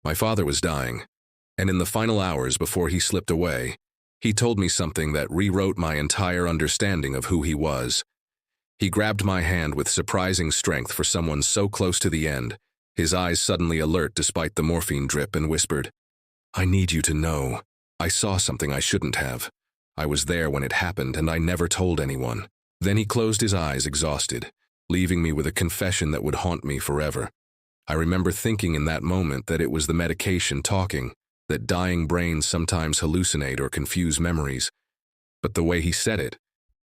My father was dying, and in the final hours before he slipped away, he told me something that rewrote my entire understanding of who he was. He grabbed my hand with surprising strength for someone so close to the end, his eyes suddenly alert despite the morphine drip, and whispered, "I need you to know. I saw something I shouldn't have. I was there when it happened, and I never told anyone." Then he closed his eyes, exhausted, leaving me with a confession that would haunt me forever. I remember thinking in that moment that it was the medication talking, that dying brains sometimes hallucinate or confuse memories. But the way he said it,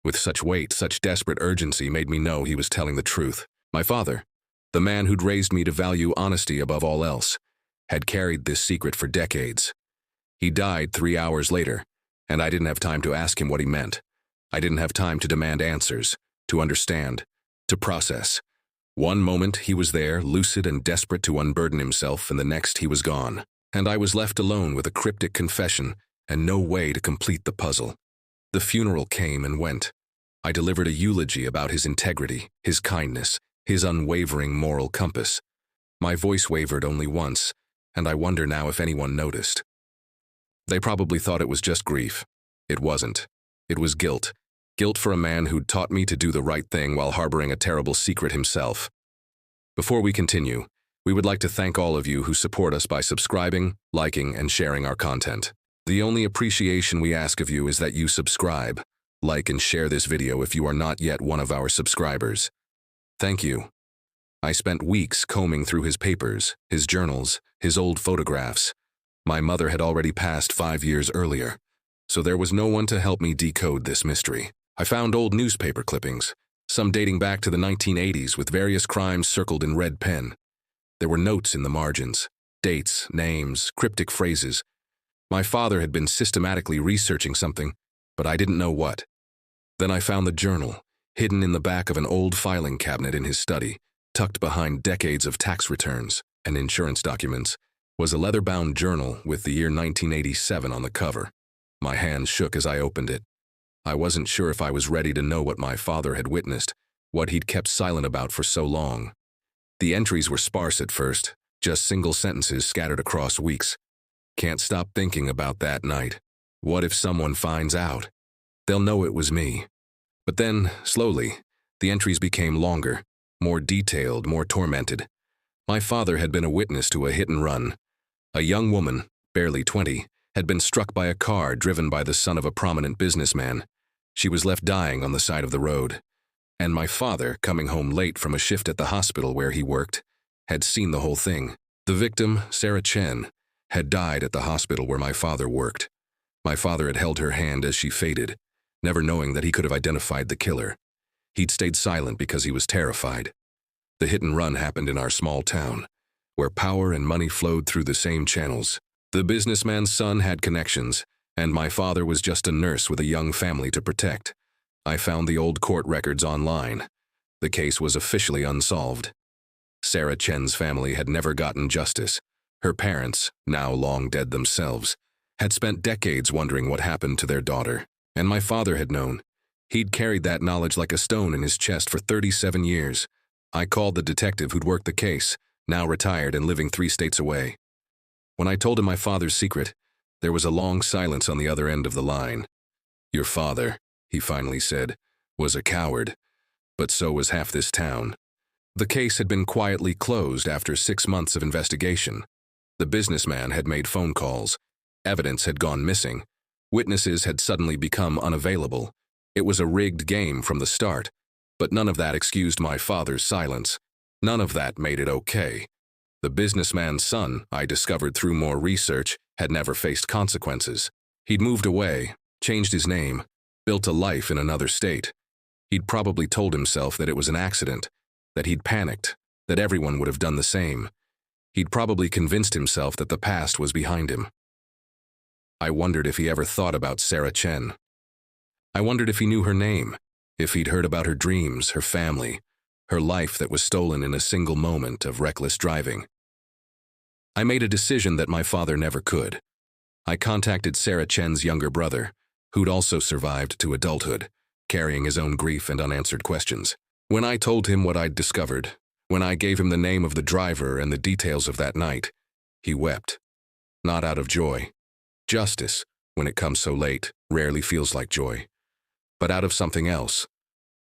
with such weight, such desperate urgency, made me know he was telling the truth. My father, the man who'd raised me to value honesty above all else, had carried this secret for decades. He died 3 hours later, and I didn't have time to ask him what he meant. I didn't have time to demand answers, to understand, to process. One moment he was there, lucid and desperate to unburden himself, and the next he was gone. And I was left alone with a cryptic confession and no way to complete the puzzle. The funeral came and went. I delivered a eulogy about his integrity, his kindness, his unwavering moral compass. My voice wavered only once, and I wonder now if anyone noticed. They probably thought it was just grief. It wasn't. It was guilt. Guilt for a man who'd taught me to do the right thing while harboring a terrible secret himself. Before we continue, we would like to thank all of you who support us by subscribing, liking, and sharing our content. The only appreciation we ask of you is that you subscribe, like, and share this video if you are not yet one of our subscribers. Thank you. I spent weeks combing through his papers, his journals, his old photographs. My mother had already passed 5 years earlier, so there was no one to help me decode this mystery. I found old newspaper clippings, some dating back to the 1980s with various crimes circled in red pen. There were notes in the margins, dates, names, cryptic phrases. My father had been systematically researching something, but I didn't know what. Then I found the journal, hidden in the back of an old filing cabinet in his study, tucked behind decades of tax returns and insurance documents, was a leather-bound journal with the year 1987 on the cover. My hands shook as I opened it. I wasn't sure if I was ready to know what my father had witnessed, what he'd kept silent about for so long. The entries were sparse at first, just single sentences scattered across weeks. Can't stop thinking about that night. What if someone finds out? They'll know it was me. But then, slowly, the entries became longer, more detailed, more tormented. My father had been a witness to a hit and run. A young woman, barely 20, had been struck by a car driven by the son of a prominent businessman. She was left dying on the side of the road. And my father, coming home late from a shift at the hospital where he worked, had seen the whole thing. The victim, Sarah Chen, had died at the hospital where my father worked. My father had held her hand as she faded, never knowing that he could have identified the killer. He'd stayed silent because he was terrified. The hit and run happened in our small town, where power and money flowed through the same channels. The businessman's son had connections, and my father was just a nurse with a young family to protect. I found the old court records online. The case was officially unsolved. Sarah Chen's family had never gotten justice. Her parents, now long dead themselves, had spent decades wondering what happened to their daughter. And my father had known. He'd carried that knowledge like a stone in his chest for 37 years. I called the detective who'd worked the case, now retired and living 3 states away. When I told him my father's secret, there was a long silence on the other end of the line. "Your father," he finally said, "was a coward, but so was half this town." The case had been quietly closed after 6 months of investigation. The businessman had made phone calls. Evidence had gone missing. Witnesses had suddenly become unavailable. It was a rigged game from the start, but none of that excused my father's silence. None of that made it okay. The businessman's son, I discovered through more research, had never faced consequences. He'd moved away, changed his name, built a life in another state. He'd probably told himself that it was an accident, that he'd panicked, that everyone would have done the same. He'd probably convinced himself that the past was behind him. I wondered if he ever thought about Sarah Chen. I wondered if he knew her name, if he'd heard about her dreams, her family, her life that was stolen in a single moment of reckless driving. I made a decision that my father never could. I contacted Sarah Chen's younger brother, who'd also survived to adulthood, carrying his own grief and unanswered questions. When I told him what I'd discovered, when I gave him the name of the driver and the details of that night, He wept. Not out of joy. Justice, when it comes so late, rarely feels like joy. But out of something else.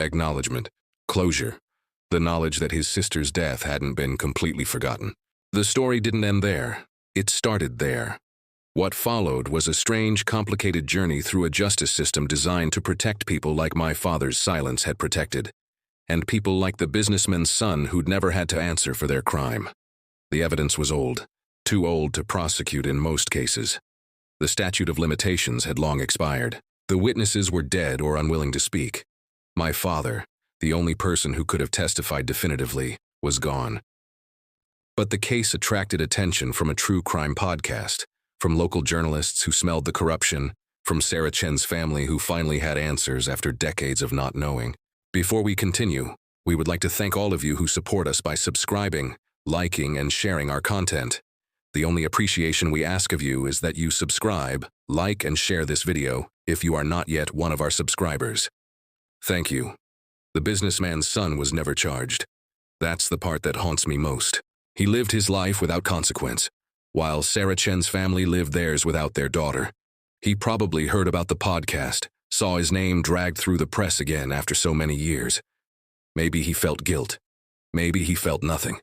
Acknowledgement. Closure. The knowledge that his sister's death hadn't been completely forgotten. The story didn't end there. It started there. What followed was a strange, complicated journey through a justice system designed to protect people like my father's silence had protected, and people like the businessman's son who'd never had to answer for their crime. The evidence was old, too old to prosecute in most cases. The statute of limitations had long expired. The witnesses were dead or unwilling to speak. My father, the only person who could have testified definitively, was gone. But the case attracted attention from a true crime podcast, from local journalists who smelled the corruption, from Sarah Chen's family who finally had answers after decades of not knowing. Before we continue, we would like to thank all of you who support us by subscribing, liking, and sharing our content. The only appreciation we ask of you is that you subscribe, like, and share this video if you are not yet one of our subscribers. Thank you. The businessman's son was never charged. That's the part that haunts me most. He lived his life without consequence, while Sarah Chen's family lived theirs without their daughter. He probably heard about the podcast, saw his name dragged through the press again after so many years. Maybe he felt guilt. Maybe he felt nothing.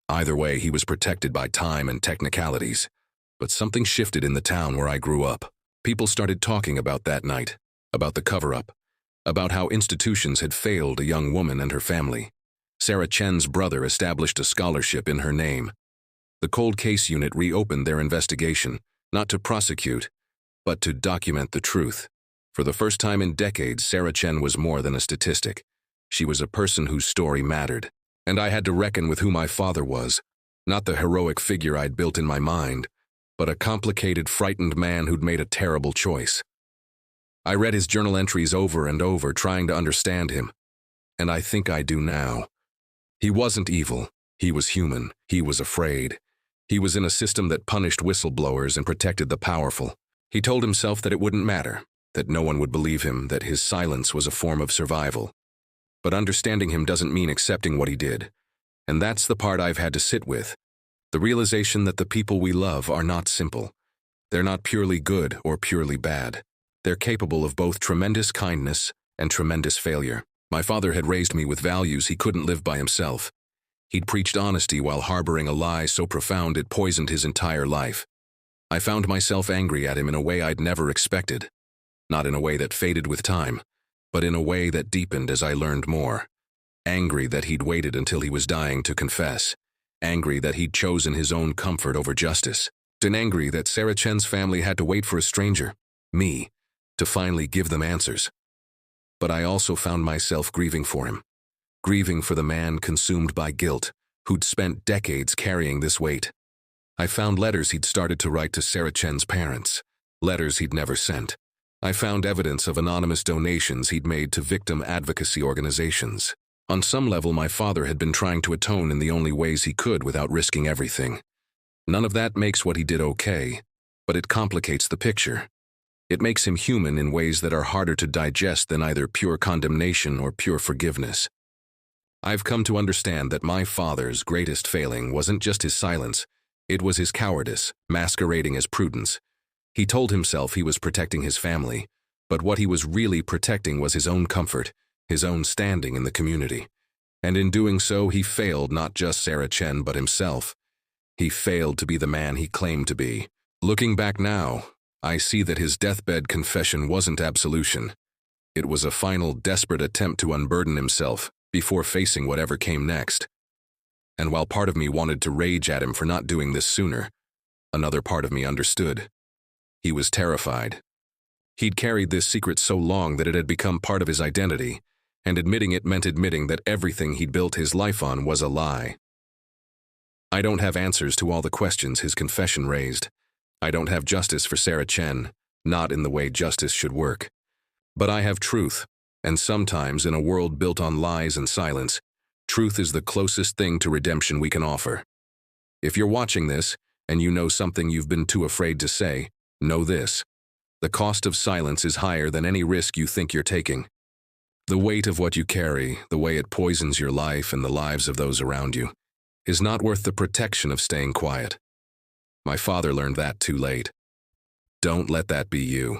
Either way, he was protected by time and technicalities. But something shifted in the town where I grew up. People started talking about that night, about the cover-up, about how institutions had failed a young woman and her family. Sarah Chen's brother established a scholarship in her name. The cold case unit reopened their investigation, not to prosecute, but to document the truth. For the first time in decades, Sarah Chen was more than a statistic. She was a person whose story mattered. And I had to reckon with who my father was, not the heroic figure I'd built in my mind, but a complicated, frightened man who'd made a terrible choice. I read his journal entries over and over, trying to understand him. And I think I do now. He wasn't evil. He was human. He was afraid. He was in a system that punished whistleblowers and protected the powerful. He told himself that it wouldn't matter, that no one would believe him, that his silence was a form of survival. But understanding him doesn't mean accepting what he did. And that's the part I've had to sit with. The realization that the people we love are not simple. They're not purely good or purely bad. They're capable of both tremendous kindness and tremendous failure. My father had raised me with values he couldn't live by himself. He'd preached honesty while harboring a lie so profound it poisoned his entire life. I found myself angry at him in a way I'd never expected. Not in a way that faded with time, but in a way that deepened as I learned more. Angry that he'd waited until he was dying to confess. Angry that he'd chosen his own comfort over justice. And angry that Sarah Chen's family had to wait for a stranger, me, to finally give them answers. But I also found myself grieving for him. Grieving for the man consumed by guilt, who'd spent decades carrying this weight. I found letters he'd started to write to Sarah Chen's parents, letters he'd never sent. I found evidence of anonymous donations he'd made to victim advocacy organizations. On some level, my father had been trying to atone in the only ways he could without risking everything. None of that makes what he did okay, but it complicates the picture. It makes him human in ways that are harder to digest than either pure condemnation or pure forgiveness. I've come to understand that my father's greatest failing wasn't just his silence, it was his cowardice, masquerading as prudence. He told himself he was protecting his family, but what he was really protecting was his own comfort, his own standing in the community. And in doing so, he failed not just Sarah Chen but himself. He failed to be the man he claimed to be. Looking back now, I see that his deathbed confession wasn't absolution. It was a final, desperate attempt to unburden himself before facing whatever came next. And while part of me wanted to rage at him for not doing this sooner, another part of me understood. He was terrified. He'd carried this secret so long that it had become part of his identity, and admitting it meant admitting that everything he'd built his life on was a lie. I don't have answers to all the questions his confession raised. I don't have justice for Sarah Chen, not in the way justice should work. But I have truth, and sometimes in a world built on lies and silence, truth is the closest thing to redemption we can offer. If you're watching this, and you know something you've been too afraid to say, know this. The cost of silence is higher than any risk you think you're taking. The weight of what you carry, the way it poisons your life and the lives of those around you, is not worth the protection of staying quiet. My father learned that too late. Don't let that be you.